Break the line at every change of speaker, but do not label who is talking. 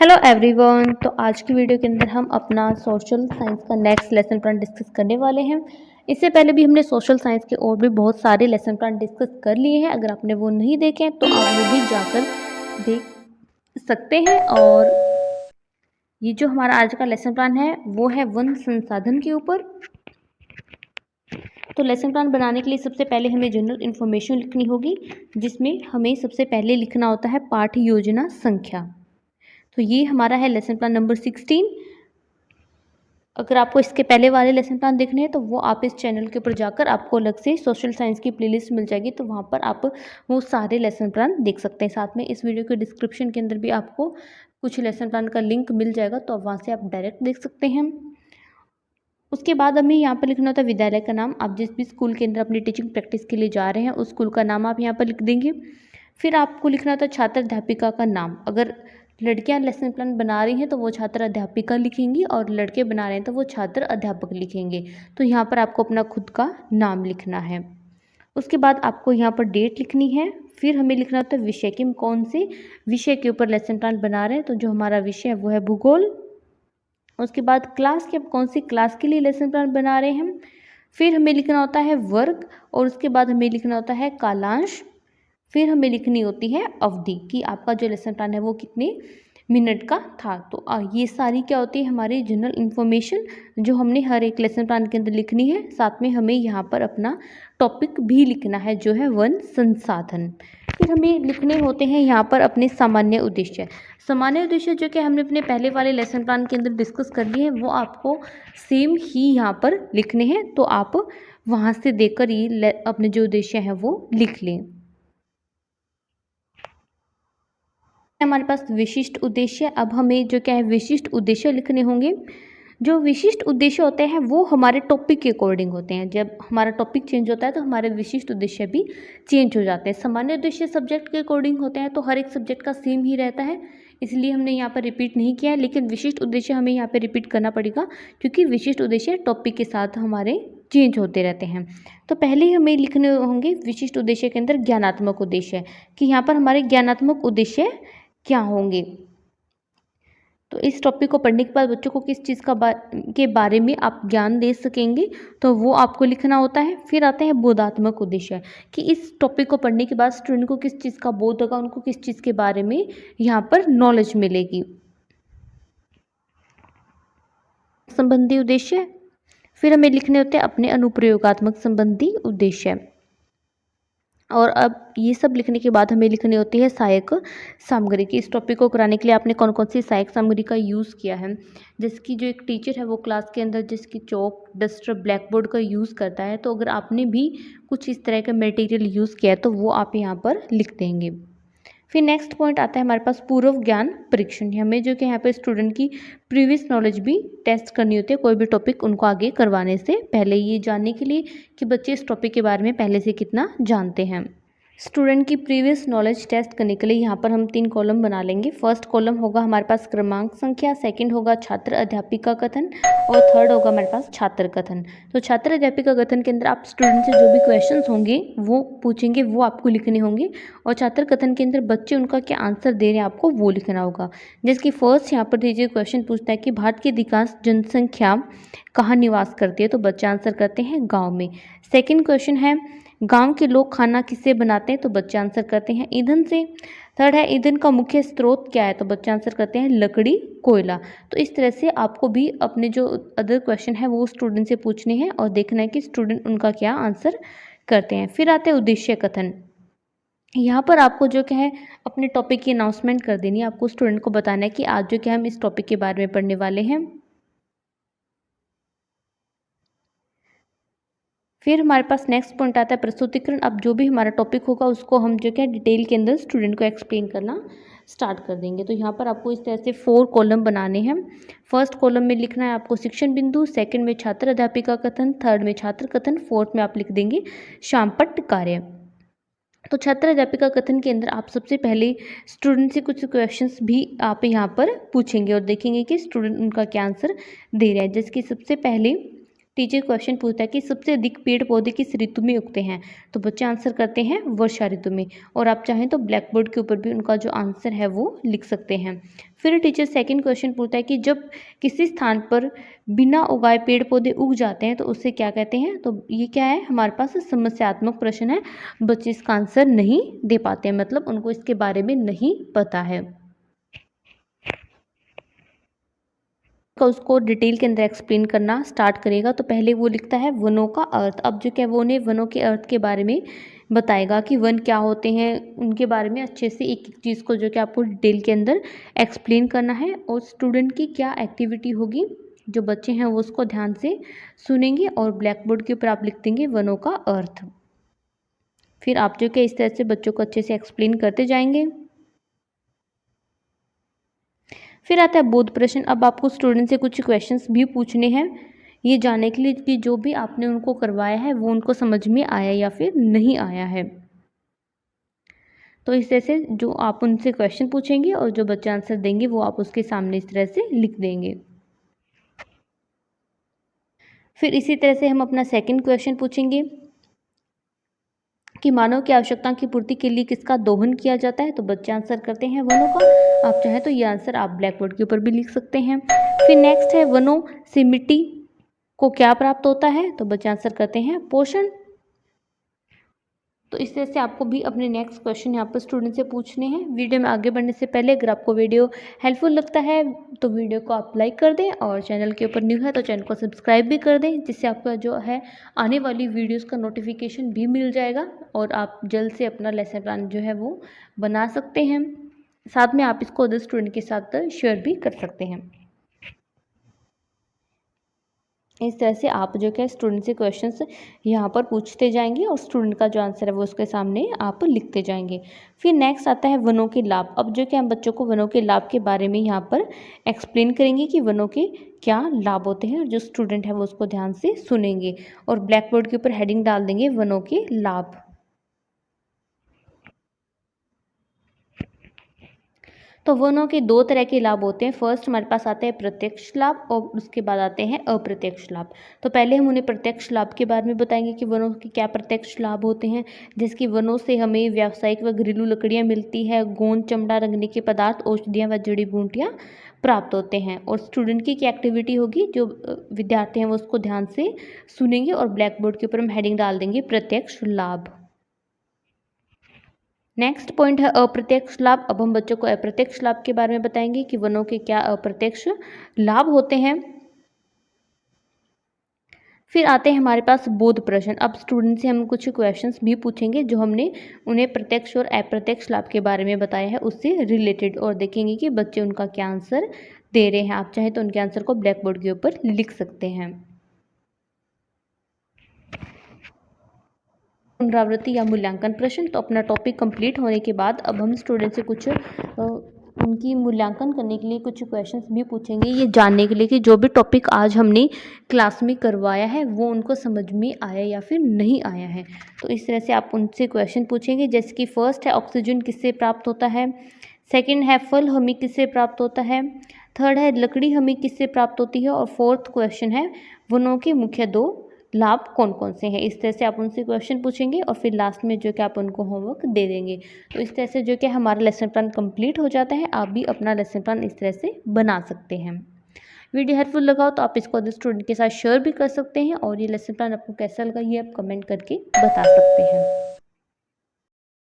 Hello everyone. तो आज की वीडियो के अंदर हम अपना सोशल साइंस का नेक्स्ट लेसन प्लान डिस्कस करने वाले हैं। इससे पहले भी हमने सोशल साइंस के और भी बहुत सारे लेसन प्लान डिस्कस कर लिए हैं। अगर आपने वो नहीं देखे हैं तो आप वो भी जाकर देख सकते हैं। और ये जो हमारा आज का लेसन प्लान है वो है वन संसाधन के ऊपर। तो लेसन प्लान बनाने के लिए सबसे पहले हमें जनरल इन्फॉर्मेशन लिखनी होगी, जिसमें हमें सबसे पहले लिखना होता है पाठ्य योजना संख्या। तो ये हमारा है लेसन प्लान नंबर 16। अगर आपको इसके पहले वाले लेसन प्लान देखने हैं तो वो आप इस चैनल के ऊपर जाकर आपको अलग से सोशल साइंस की प्लेलिस्ट मिल जाएगी, तो वहाँ पर आप वो सारे लेसन प्लान देख सकते हैं। साथ में इस वीडियो के डिस्क्रिप्शन के अंदर भी आपको कुछ लेसन प्लान का लिंक मिल जाएगा, तो वहाँ से आप डायरेक्ट देख सकते हैं। उसके बाद हमें यहाँ पर लिखना होता है विद्यालय का नाम। आप जिस भी स्कूल के अंदर अपनी टीचिंग प्रैक्टिस के लिए जा रहे हैं उस स्कूल का नाम आप यहाँ पर लिख देंगे। फिर आपको लिखना होता है छात्र अध्यापिका का नाम। अगर लड़कियां लेसन प्लान बना रही हैं तो वो छात्र अध्यापिका लिखेंगी, और लड़के बना रहे हैं तो वो छात्र अध्यापक लिखेंगे। तो यहाँ पर आपको अपना खुद का नाम लिखना है। उसके बाद आपको यहाँ पर डेट लिखनी है। फिर हमें लिखना होता है विषय कि हम कौन से विषय के ऊपर लेसन प्लान बना रहे हैं। तो जो हमारा विषय है वो है भूगोल। उसके बाद क्लास के, कौन सी क्लास के लिए लेसन प्लान बना रहे हैं हम। फिर हमें लिखना होता है वर्ग, और उसके बाद हमें लिखना होता है कालांश। फिर हमें लिखनी होती है अवधि कि आपका जो लेसन प्लान है वो कितने मिनट का था। तो ये सारी क्या होती है हमारी जनरल इन्फॉर्मेशन, जो हमने हर एक लेसन प्लान के अंदर लिखनी है। साथ में हमें यहाँ पर अपना टॉपिक भी लिखना है जो है वन संसाधन। फिर हमें लिखने होते हैं यहाँ पर अपने सामान्य उद्देश्य। सामान्य उद्देश्य जो कि हमने अपने पहले वाले लेसन प्लान के अंदर डिस्कस कर लिए हैं वो आपको सेम ही यहाँ पर लिखने हैं। तो आप वहाँ से देखकर ये अपने जो उद्देश्य हैं वो लिख लें। हमारे पास विशिष्ट उद्देश्य। अब हमें जो क्या है विशिष्ट उद्देश्य लिखने होंगे। जो विशिष्ट उद्देश्य होते हैं वो हमारे टॉपिक के अकॉर्डिंग होते हैं। जब हमारा टॉपिक चेंज होता है तो हमारे विशिष्ट उद्देश्य भी चेंज हो जाते हैं। सामान्य उद्देश्य सब्जेक्ट के अकॉर्डिंग होते हैं, तो हर एक सब्जेक्ट का सेम ही रहता है, इसलिए हमने यहाँ पर रिपीट नहीं किया है। लेकिन विशिष्ट उद्देश्य हमें यहाँ पर रिपीट करना पड़ेगा, क्योंकि विशिष्ट उद्देश्य टॉपिक के साथ हमारे चेंज होते रहते हैं। तो पहले हमें लिखने होंगे विशिष्ट उद्देश्य के अंदर ज्ञानात्मक उद्देश्य, कि यहाँ पर हमारे ज्ञानात्मक उद्देश्य क्या होंगे। तो इस टॉपिक को पढ़ने के बाद बच्चों को किस चीज़ के बारे में आप ज्ञान दे सकेंगे, तो वो आपको लिखना होता है। फिर आते हैं बोधात्मक उद्देश्य, कि इस टॉपिक को पढ़ने के बाद स्टूडेंट को किस चीज़ का बोध होगा, उनको किस चीज़ के बारे में यहाँ पर नॉलेज मिलेगी। संबंधी उद्देश्य, फिर हमें लिखने होते हैं अपने अनुप्रयोगात्मक संबंधी उद्देश्य। और अब ये सब लिखने के बाद हमें लिखनी होती है सहायक सामग्री की। इस टॉपिक को कराने के लिए आपने कौन कौन सी सहायक सामग्री का यूज़ किया है। जैसे कि जो एक टीचर है वो क्लास के अंदर जिसकी चौक, डस्टर, ब्लैक बोर्ड का यूज़ करता है, तो अगर आपने भी कुछ इस तरह का मटेरियल यूज़ किया है तो वो आप यहाँ पर लिख देंगे। फिर नेक्स्ट पॉइंट आता है हमारे पास पूर्व ज्ञान परीक्षण। हमें जो कि यहाँ पे स्टूडेंट की प्रीवियस नॉलेज भी टेस्ट करनी होती है, कोई भी टॉपिक उनको आगे करवाने से पहले, ये जानने के लिए कि बच्चे इस टॉपिक के बारे में पहले से कितना जानते हैं। स्टूडेंट की प्रीवियस नॉलेज टेस्ट करने के लिए यहाँ पर हम 3 कॉलम बना लेंगे। फर्स्ट कॉलम होगा हमारे पास क्रमांक संख्या, सेकंड होगा छात्र अध्यापिका कथन, और थर्ड होगा हमारे पास छात्र कथन। तो छात्र अध्यापिका कथन के अंदर आप स्टूडेंट से जो भी क्वेश्चंस होंगे वो पूछेंगे, वो आपको लिखने होंगे। और छात्र कथन के अंदर बच्चे उनका क्या आंसर दे रहे हैं आपको वो लिखना होगा। जैसे कि फर्स्ट यहाँ पर दीजिए क्वेश्चन पूछता है कि भारत की अधिकांश जनसंख्या कहाँ निवास करती है, तो बच्चे आंसर करते हैं गाँव में। सेकेंड क्वेश्चन है गांव के लोग खाना किससे बनाते हैं, तो बच्चे आंसर करते हैं ईंधन से। थर्ड है ईंधन का मुख्य स्रोत क्या है, तो बच्चे आंसर करते हैं लकड़ी, कोयला। तो इस तरह से आपको भी अपने जो अदर क्वेश्चन है वो स्टूडेंट से पूछने हैं और देखना है कि स्टूडेंट उनका क्या आंसर करते हैं। फिर आते हैं उद्देश्य कथन। यहाँ पर आपको जो क्या है अपने टॉपिक की अनाउंसमेंट कर देनी है। आपको स्टूडेंट को बताना है कि आज जो क्या हम इस टॉपिक के बारे में पढ़ने वाले हैं। फिर हमारे पास नेक्स्ट पॉइंट आता है प्रस्तुतिकरण। अब जो भी हमारा टॉपिक होगा उसको हम जो क्या डिटेल के अंदर स्टूडेंट को एक्सप्लेन करना स्टार्ट कर देंगे। तो यहाँ पर आपको इस तरह से 4 कॉलम बनाने हैं। फर्स्ट कॉलम में लिखना है आपको शिक्षण बिंदु, सेकंड में छात्र अध्यापिका कथन, थर्ड में छात्र कथन, फोर्थ में आप लिख देंगे शामपट्ट कार्य। तो छात्र अध्यापिका कथन के अंदर आप सबसे पहले स्टूडेंट से कुछ क्वेश्चंस भी आप यहाँ पर पूछेंगे और देखेंगे कि स्टूडेंट उनका क्या आंसर दे रहा है। जैसे कि सबसे पहले टीचर क्वेश्चन पूछता है कि सबसे अधिक पेड़ पौधे किस ऋतु में उगते हैं, तो बच्चे आंसर करते हैं वर्षा ऋतु में। और आप चाहें तो ब्लैक बोर्ड के ऊपर भी उनका जो आंसर है वो लिख सकते हैं। फिर टीचर सेकंड क्वेश्चन पूछता है कि जब किसी स्थान पर बिना उगाए पेड़ पौधे उग जाते हैं तो उसे क्या कहते हैं। तो ये क्या है, हमारे पास समस्यात्मक प्रश्न है, बच्चे इसका आंसर नहीं दे पाते हैं, मतलब उनको इसके बारे में नहीं पता है। का उसको डिटेल के अंदर एक्सप्लेन करना स्टार्ट करेगा। तो पहले वो लिखता है वनों का अर्थ। अब जो क्या वो उन्हें वनों के अर्थ के बारे में बताएगा कि वन क्या होते हैं, उनके बारे में अच्छे से एक एक चीज़ को जो कि आपको डिटेल के अंदर एक्सप्लेन करना है। और स्टूडेंट की क्या एक्टिविटी होगी, जो बच्चे हैं वो उसको ध्यान से सुनेंगे और ब्लैक बोर्ड के ऊपर आप लिख देंगे वनों का अर्थ। फिर आप जो क्या इस तरह से बच्चों को अच्छे से एक्सप्लेन करते जाएंगे। फिर आता है बोध प्रश्न। अब आपको स्टूडेंट से कुछ क्वेश्चंस भी पूछने हैं, ये जानने के लिए कि जो भी आपने उनको करवाया है वो उनको समझ में आया या फिर नहीं आया है। तो इस तरह से जो आप उनसे क्वेश्चन पूछेंगे और जो बच्चे आंसर देंगे वो आप उसके सामने इस तरह से लिख देंगे। फिर इसी तरह से हम अपना सेकंड क्वेश्चन पूछेंगे कि मानव की आवश्यकता की पूर्ति के लिए किसका दोहन किया जाता है। तो बच्चे आंसर करते हैं वनों का। आप चाहें तो ये आंसर आप ब्लैक बोर्ड के ऊपर भी लिख सकते हैं। फिर नेक्स्ट है वनों से मिट्टी को क्या प्राप्त होता है। तो बच्चे आंसर करते हैं पोषण। तो इस तरह से आपको भी अपने नेक्स्ट क्वेश्चन यहाँ पर स्टूडेंट से पूछने हैं। वीडियो में आगे बढ़ने से पहले अगर आपको वीडियो हेल्पफुल लगता है तो वीडियो को आप लाइक कर दें, और चैनल के ऊपर न्यू है तो चैनल को सब्सक्राइब भी कर दें, जिससे आपका जो है आने वाली वीडियोस का नोटिफिकेशन भी मिल जाएगा और आप जल्द से अपना लेसन प्लान जो है वो बना सकते हैं। साथ में आप इसको अदर स्टूडेंट के साथ शेयर भी कर सकते हैं। इस तरह से आप जो क्या स्टूडेंट से क्वेश्चंस यहाँ पर पूछते जाएंगे और स्टूडेंट का जो आंसर है वो उसके सामने आप लिखते जाएंगे। फिर नेक्स्ट आता है वनों के लाभ। अब जो क्या हम बच्चों को वनों के लाभ के बारे में यहाँ पर एक्सप्लेन करेंगे कि वनों के क्या लाभ होते हैं, और जो स्टूडेंट है वो उसको ध्यान से सुनेंगे और ब्लैक बोर्ड के ऊपर हेडिंग डाल देंगे वनों के लाभ। तो वनों के दो तरह के लाभ होते हैं। फर्स्ट हमारे पास आता है प्रत्यक्ष लाभ और उसके बाद आते हैं अप्रत्यक्ष लाभ। तो पहले हम उन्हें प्रत्यक्ष लाभ के बारे में बताएंगे कि वनों के क्या प्रत्यक्ष लाभ होते हैं, जैसे कि वनों से हमें व्यावसायिक व घरेलू लकड़ियाँ मिलती है, गोंद चमड़ा रंगने के पदार्थ, औषधियाँ व जड़ी बूटियाँ प्राप्त होते हैं। और स्टूडेंट की क्या एक्टिविटी होगी, जो विद्यार्थी हैं वो उसको ध्यान से सुनेंगे और ब्लैक बोर्ड के ऊपर हम हेडिंग डाल देंगे प्रत्यक्ष लाभ। नेक्स्ट पॉइंट है अप्रत्यक्ष लाभ। अब हम बच्चों को अप्रत्यक्ष लाभ के बारे में बताएंगे कि वनों के क्या अप्रत्यक्ष लाभ होते हैं। फिर आते हैं हमारे पास बोध प्रश्न। अब स्टूडेंट से हम कुछ क्वेश्चंस भी पूछेंगे जो हमने उन्हें प्रत्यक्ष और अप्रत्यक्ष लाभ के बारे में बताया है उससे रिलेटेड, और देखेंगे कि बच्चे उनका क्या आंसर दे रहे हैं। आप चाहें तो उनके आंसर को ब्लैक बोर्ड के ऊपर लिख सकते हैं। पुनरावृत्ति या मूल्यांकन प्रश्न। तो अपना टॉपिक कंप्लीट होने के बाद अब हम स्टूडेंट से कुछ उनकी मूल्यांकन करने के लिए कुछ क्वेश्चंस भी पूछेंगे, ये जानने के लिए कि जो भी टॉपिक आज हमने क्लास में करवाया है वो उनको समझ में आया या फिर नहीं आया है। तो इस तरह से आप उनसे क्वेश्चन पूछेंगे, जैसे कि फर्स्ट है ऑक्सीजन किससे प्राप्त होता है, सेकेंड है फल हमें किससे प्राप्त होता है, थर्ड है लकड़ी हमें किससे प्राप्त होती है, और फोर्थ क्वेश्चन है वनों के मुख्य दो लाभ कौन कौन से हैं। इस तरह से आप उनसे क्वेश्चन पूछेंगे और फिर लास्ट में जो कि आप उनको होमवर्क दे देंगे। तो इस तरह से जो कि हमारा लेसन प्लान कंप्लीट हो जाता है। आप भी अपना लेसन प्लान इस तरह से बना सकते हैं। वीडियो हेल्पफुल लगा हो तो आप इसको अदर स्टूडेंट के साथ शेयर भी कर सकते हैं, और ये लेसन प्लान आपको कैसा लगा ये आप कमेंट करके बता सकते हैं।